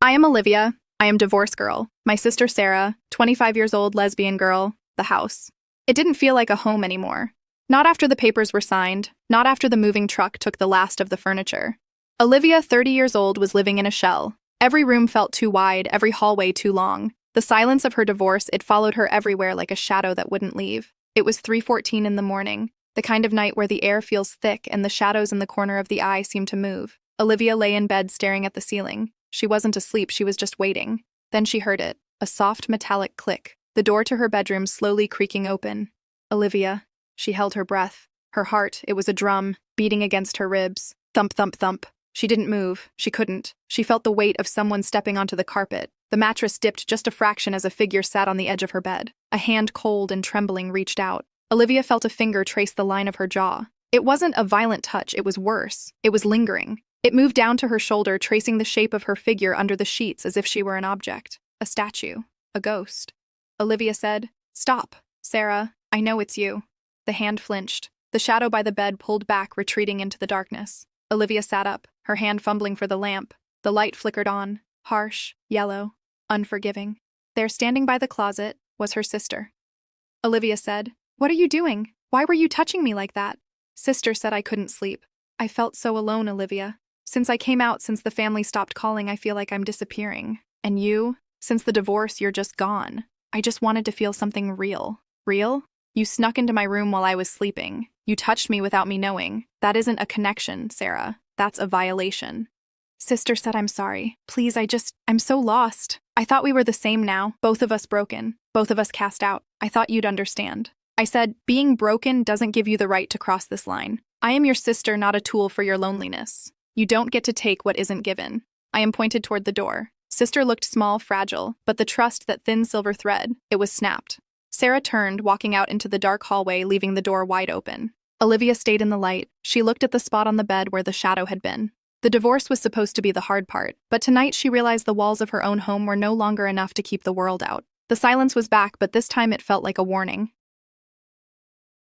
I am Olivia. I am divorce girl. My sister Sarah, 25 years old, lesbian girl, the house. It didn't feel like a home anymore. Not after the papers were signed, not after the moving truck took the last of the furniture. Olivia, 30 years old, was living in a shell. Every room felt too wide, every hallway too long. The silence of her divorce, it followed her everywhere like a shadow that wouldn't leave. It was 3:14 in the morning, the kind of night where the air feels thick and the shadows in the corner of the eye seem to move. Olivia lay in bed staring at the ceiling. She wasn't asleep, she was just waiting. Then she heard it, a soft metallic click, the door to her bedroom slowly creaking open. Olivia. She held her breath. Her heart, it was a drum, beating against her ribs. Thump, thump, thump. She didn't move. She couldn't. She felt the weight of someone stepping onto the carpet. The mattress dipped just a fraction as a figure sat on the edge of her bed. A hand, cold and trembling, reached out. Olivia felt a finger trace the line of her jaw. It wasn't a violent touch, it was worse. It was lingering. It moved down to her shoulder, tracing the shape of her figure under the sheets as if she were an object. A statue. A ghost. Olivia said, "Stop, Sarah. I know it's you." The hand flinched. The shadow by the bed pulled back, retreating into the darkness. Olivia sat up, her hand fumbling for the lamp. The light flickered on, harsh, yellow, unforgiving. There, standing by the closet, was her sister. Olivia said, "What are you doing? Why were you touching me like that?" Sister said, "I couldn't sleep. I felt so alone, Olivia. Since I came out, since the family stopped calling, I feel like I'm disappearing. And you? Since the divorce, you're just gone. I just wanted to feel something real." "Real? You snuck into my room while I was sleeping. You touched me without me knowing. That isn't a connection, Sarah. That's a violation." Sister said, "I'm sorry. Please, I'm so lost. I thought we were the same now, both of us broken, both of us cast out. I thought you'd understand." I said, "Being broken doesn't give you the right to cross this line. I am your sister, not a tool for your loneliness. You don't get to take what isn't given." I am pointed toward the door. Sister looked small, fragile, but the trust, that thin silver thread, it was snapped. Sarah turned, walking out into the dark hallway, leaving the door wide open. Olivia stayed in the light. She looked at the spot on the bed where the shadow had been. The divorce was supposed to be the hard part, but tonight she realized the walls of her own home were no longer enough to keep the world out. The silence was back, but this time it felt like a warning.